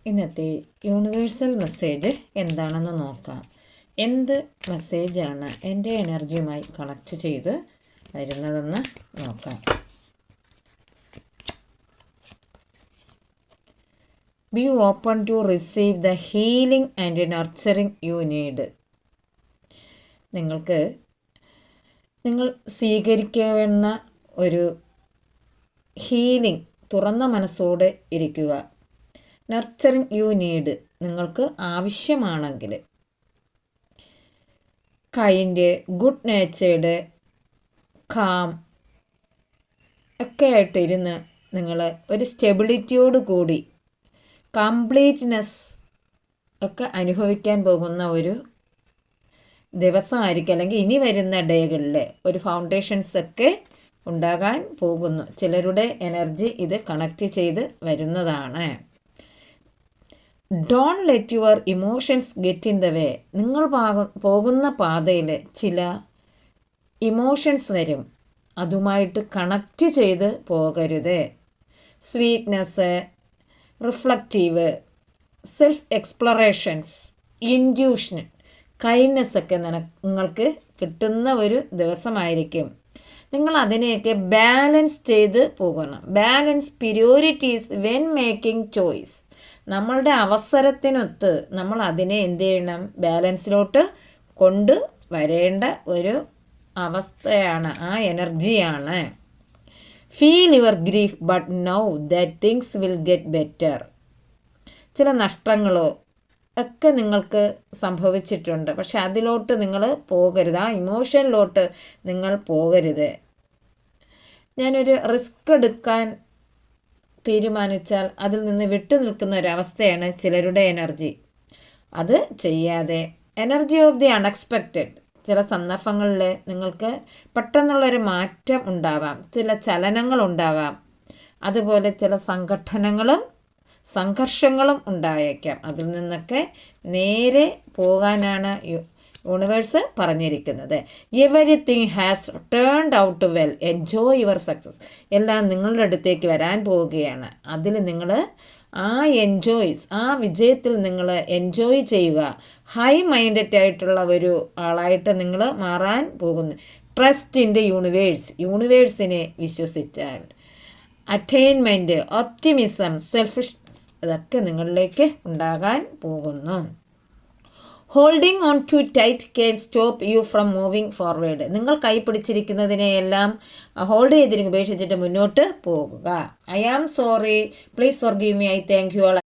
ഇന്നത്തെ universal message എന്താണെന്ന് നോക്കാം. എന്ത് മെസ്സേജാണ് എൻ്റെ എനർജിയുമായി കണക്ട് ചെയ്ത് വരുന്നതെന്ന് നോക്കാം. Be open to receive the healing and nurturing you need. നിങ്ങൾ സ്വീകരിക്കാവുന്ന ഒരു ഹീലിംഗ് തുറന്ന മനസ്സോടെ ഇരിക്കുക. നർച്ചറിങ് യു നീഡ് നിങ്ങൾക്ക് ആവശ്യമാണെങ്കിൽ കൈൻഡ്, ഗുഡ് നേച്ചേർഡ്, കാം ഒക്കെ ആയിട്ടിരുന്ന് നിങ്ങൾ ഒരു സ്റ്റെബിലിറ്റിയോട് കൂടി കംപ്ലീറ്റ്നെസ് ഒക്കെ അനുഭവിക്കാൻ പോകുന്ന ഒരു ദിവസമായിരിക്കും, അല്ലെങ്കിൽ ഇനി വരുന്ന ഡേകളിൽ ഒരു ഫൗണ്ടേഷൻസ് ഒക്കെ ഉണ്ടാകാൻ പോകുന്നു. ചിലരുടെ എനർജി ഇത് കണക്ട് ചെയ്ത് വരുന്നതാണ്. Don't let your emotions get in the way. നിങ്ങൾ പോകുന്ന പാതയിൽ ചില ഇമോഷൻസ് വരും, അതുമായിട്ട് കണക്റ്റ് ചെയ്ത് പോകരുത്. Sweetness, reflective, self explorations, intuition, kindness ഒക്കെ നിങ്ങൾക്ക് കിട്ടുന്ന ഒരു ദിവസമായിരിക്കും. നിങ്ങൾ അതിനെയൊക്കെ ബാലൻസ് ചെയ്ത് പോകണം. Balance priorities when making choice. നമ്മളുടെ അവസരത്തിനൊത്ത് നമ്മൾ അതിനെ എന്ത് ചെയ്യണം, ബാലൻസിലോട്ട് കൊണ്ട് വരേണ്ട ഒരു അവസ്ഥയാണ്, ആ എനർജിയാണ്. Feel your grief but now that things will get better. ചില നഷ്ടങ്ങളോ ഒക്കെ നിങ്ങൾക്ക് സംഭവിച്ചിട്ടുണ്ട്, പക്ഷെ അതിലോട്ട് നിങ്ങൾ പോകരുത്, ആ ഇമോഷനിലോട്ട് നിങ്ങൾ പോകരുത്. ഞാനൊരു റിസ്ക് എടുക്കാൻ തീരുമാനിച്ചാൽ അതിൽ നിന്ന് വിട്ടു നിൽക്കുന്ന ഒരവസ്ഥയാണ് ചിലരുടെ എനർജി. അത് ചെയ്യാതെ എനർജി ഓഫ് ദി അൺഎക്സ്പെക്റ്റഡ്. ചില സന്ദർഭങ്ങളിൽ നിങ്ങൾക്ക് പെട്ടെന്നുള്ളൊരു മാറ്റം ഉണ്ടാവാം, ചില ചലനങ്ങൾ ഉണ്ടാകാം, അതുപോലെ ചില സംഘർഷങ്ങളും ഉണ്ടായേക്കാം. അതിൽ നിന്നൊക്കെ നേരെ പോകാനാണ് യൂണിവേഴ്സ് പറഞ്ഞിരിക്കുന്നത്. Everything has turned out well, enjoy your success. എല്ലാം നിങ്ങളുടെ അടുത്തേക്ക് വരാൻ പോവുകയാണ്. അതിൽ നിങ്ങൾ ആ വിജയത്തിൽ നിങ്ങൾ എൻജോയ് ചെയ്യുക. ഹൈ മൈൻഡഡ് ആയിട്ടുള്ള ഒരു ആളായിട്ട് നിങ്ങൾ മാറാൻ പോകുന്നു. ട്രസ്റ്റ് ഇൻ ദ യൂണിവേഴ്സിനെ വിശ്വസിച്ചാൽ അറ്റൈൻമെൻറ്റ്, ഒപ്റ്റിമിസം, സെൽഫിഷ്നെസ് ഇതൊക്കെ നിങ്ങളിലേക്ക് ഉണ്ടാകാൻ പോകുന്നു. Holding on too tight can stop you from moving forward. നിങ്ങൾ കൈ പിടിച്ചിരിക്കുന്നതിനെയെല്ലാം ഹോൾഡ് ചെയ്തിരിക്കും, ഉപേക്ഷിച്ചിട്ട് മുന്നോട്ട് പോകുക. I am sorry, please forgive me, I thank you all.